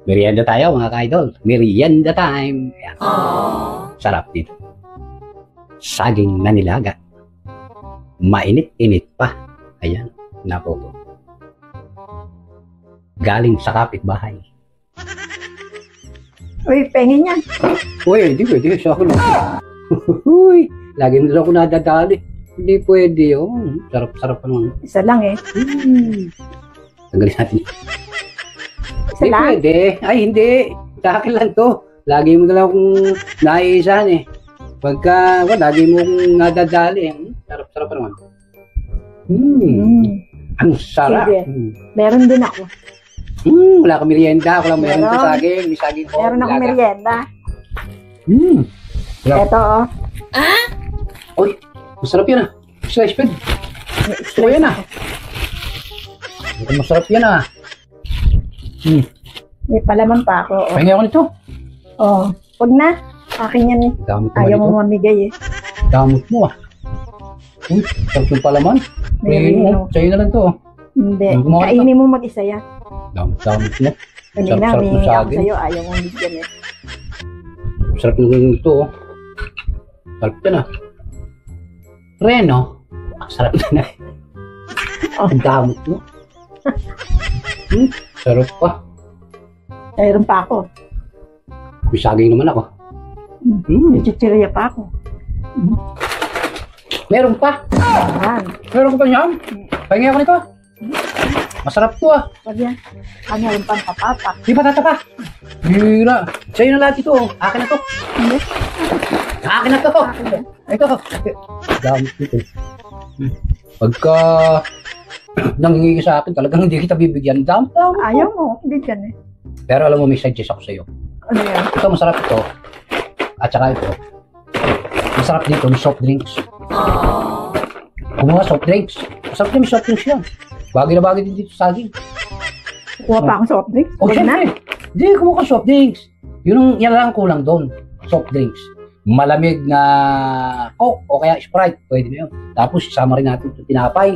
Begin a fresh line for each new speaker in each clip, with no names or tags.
Merienda tayo mga ka-idol. Merienda time. Ayan. Sarap dito. Saging na nilaga. Mainit-init pa. Ayan. Napo po. Galing sa kapitbahay.
Uy, pengin yan.
Uy, hindi pwede. Sa ako lang. Uy, lagi mo lang ako nadadali. Hindi pwede. Oh, sarap-sarap pa naman.
Isa lang eh.
Tanggalin natin.
Isa
Hindi
lang?
pwede. Ay, hindi. Sa akin lang to. Lagi mo na lang akong naiisahan eh. Pagka, lagi mo akong nadadali. Sarap-sarap pa naman. Ang sarap.
Sige. Meron din ako.
Wala kang merienda. Ako lang meron
Meron.
sa saging. May saging ko.
Meron akong merienda.
Sarap.
Ito oh.
Uy, masarap yan ah. Slice bread. Gusto ko yan ah. Masarap yan ah.
May palaman pa ako. Oh.
Pahingi ako nito.
Oh. Wag na. Akin yan eh.
Damot mo
Ayaw
nito.
mo mamigay eh.
Damot mo ah. Uy, sarap yung palaman.
Merino.
Sa'yo na lang to.
Hindi.
Gumawa ka.
Kainin mo mag-isa yan.
Damot mo.
Kanina,
Sarap-sarap
may
ng
ako
saging.
sa'yo. Ayaw mo bigyan eh.
Sarap yung ito oh. Sarap yan ah. Reno. Sarap na. Ang damot mo. Sarap pa.
Mayroon pa ako.
May saging naman ako.
May chichirya pa ako.
Meron pa.
Ayan.
Meron pa niyan. Pahingi ako nito. Masarap to ah.
Wag yan. Mayroon pang papapak.
Di pa tatapa. Hira. Sa'yo na lahat ito. Akin na to.
Hindi.
Akin na to.
Akin yan.
Ito. Damot nito. Pagka nanghingi ka sa akin, talagang hindi kita bibigyan. Damot.
Ayaw mo. Bigyan eh.
Pero alam mo, may suggest ako sa'yo.
Ano yan?
Ito, masarap ito. At saka ito. Masarap dito, may soft drinks. Kumuha soft drinks. Masarap na may soft drinks yan. Bagay na bagay din dito sa saging.
Kuha pa akong soft drink.
Oh,
Wag na.
syempre. Hindi, kumuha ka soft drinks. Yan lang kulang doon. Soft drinks. Malamig na Coke o kaya Sprite. Pwede na yun. Tapos, isama rin natin ito tinapay.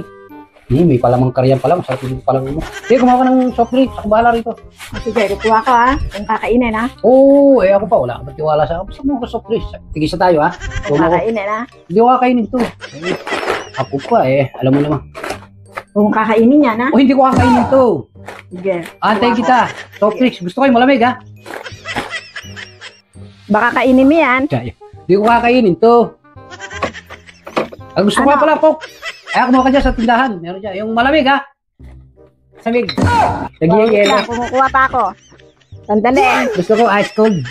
May palamang karyan pala. Masarap yung palamang mo. Sige, kumuha ka ng soft drinks. Ako bahala rito.
Sige, kuha ka ha. Kung kakainin ha.
Oo, ako pa. Wala ka ba tiwala sa akin? Basta mo ka soft drinks. Tigisa tayo ha.
Kung kakainin ha.
Hindi ko kakainin to. Ako pa alam mo naman.
Kung kakainin yan ha.
O hindi ko kakainin to.
Sige.
Antay
kuha
kita. Soft drinks. Gusto ko yung malamig ha.
ko. Baka kainin mo yan.
Hindi ko kakainin to. Ang gusto ko
Ano?
pala, Coke. Ay, kumuha ka dyan sa tindahan. Meron dyan. Yung malamig ha. Samig. Lagyan
Wait
yelo.
lang, kumukuha pa ako. Sandali.
Gusto ko ice cold.